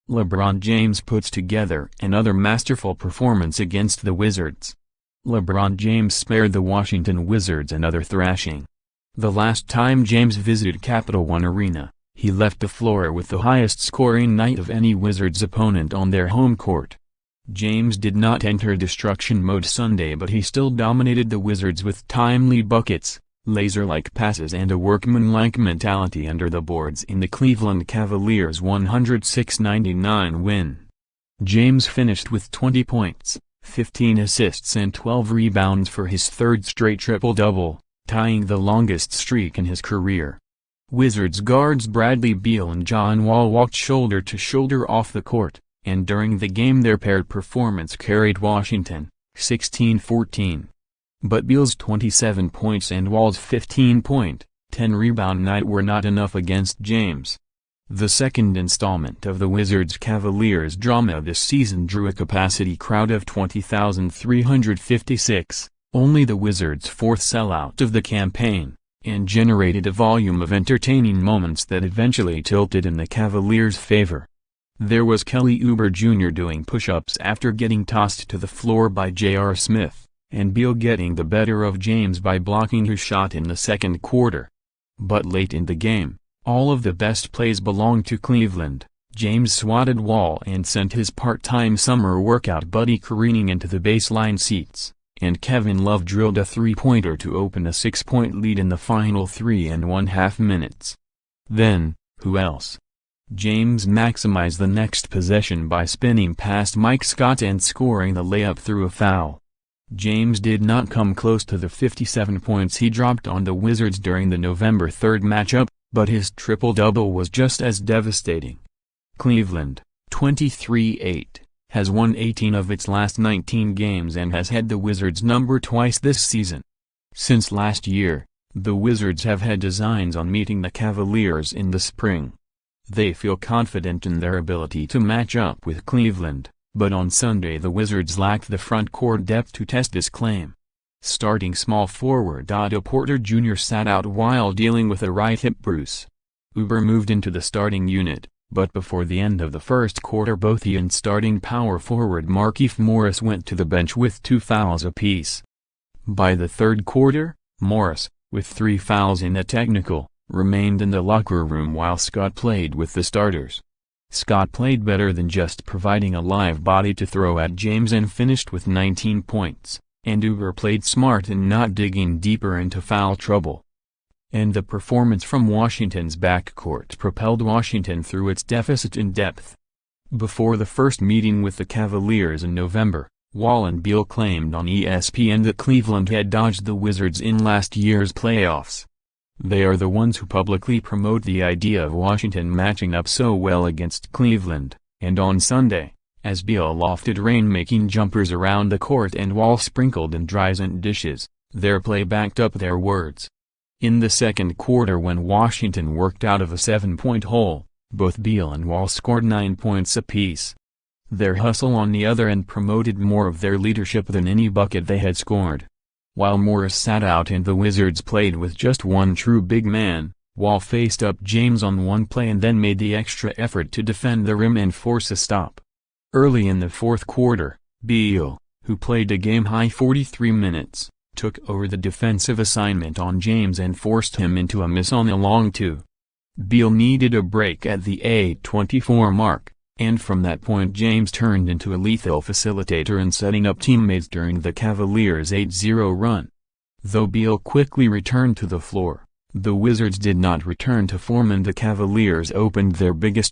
LeBron James puts together another masterful performance against the Wizards. LeBron James spared the Washington Wizards another thrashing. The last time James visited Capital One Arena, he left the floor with the highest scoring night of any Wizards opponent on their home court. James did not enter destruction mode Sunday, but he still dominated the Wizards with timely buckets, laser-like passes and a workmanlike mentality under the boards in the Cleveland Cavaliers' 106-99 win. James finished with 20 points, 15 assists and 12 rebounds for his third straight triple-double, tying the longest streak in his career. Wizards guards Bradley Beal and John Wall walked shoulder to shoulder off the court, and during the game their paired performance carried Washington, 16-14. But Beal's 27 points and Wall's 15-point, 10-rebound night were not enough against James. The second installment of the Wizards-Cavaliers drama this season drew a capacity crowd of 20,356, only the Wizards' fourth sellout of the campaign, and generated a volume of entertaining moments that eventually tilted in the Cavaliers' favor. There was Kelly Oubre Jr. doing push-ups after getting tossed to the floor by J.R. Smith, and Beal getting the better of James by blocking his shot in the second quarter. But late in the game, all of the best plays belonged to Cleveland. James swatted Wall and sent his part-time summer workout buddy careening into the baseline seats, and Kevin Love drilled a three-pointer to open a 6-point lead in the final 3.5 minutes. Then, who else? James maximized the next possession by spinning past Mike Scott and scoring the layup through a foul. James did not come close to the 57 points he dropped on the Wizards during the November 3rd matchup, but his triple-double was just as devastating. Cleveland, 23-8, has won 18 of its last 19 games and has had the Wizards' number twice this season. Since last year, the Wizards have had designs on meeting the Cavaliers in the spring. They feel confident in their ability to match up with Cleveland, but on Sunday the Wizards lacked the front court depth to test this claim. Starting small forward Otto Porter Jr. sat out while dealing with a right hip bruise. Oubre moved into the starting unit, but before the end of the first quarter both he and starting power forward Markieff Morris went to the bench with 2 fouls apiece. By the third quarter, Morris, with 3 fouls and a technical, remained in the locker room while Scott played with the starters. Scott played better than just providing a live body to throw at James and finished with 19 points, and Oubre played smart in not digging deeper into foul trouble. And the performance from Washington's backcourt propelled Washington through its deficit in depth. Before the first meeting with the Cavaliers in November, Wall and Beal claimed on ESPN that Cleveland had dodged the Wizards in last year's playoffs. They are the ones who publicly promote the idea of Washington matching up so well against Cleveland, and on Sunday, as Beal lofted rain-making jumpers around the court and Wall sprinkled in dries and dishes, their play backed up their words. In the second quarter when Washington worked out of a 7-point hole, both Beal and Wall scored 9 points apiece. Their hustle on the other end promoted more of their leadership than any bucket they had scored. While Morris sat out and the Wizards played with just one true big man, Wall faced up James on one play and then made the extra effort to defend the rim and force a stop. Early in the fourth quarter, Beal, who played a game-high 43 minutes, took over the defensive assignment on James and forced him into a miss on a long two. Beal needed a break at the 8:24 mark, and from that point James turned into a lethal facilitator in setting up teammates during the Cavaliers' 8-0 run. Though Beal quickly returned to the floor, the Wizards did not return to form and the Cavaliers opened their biggest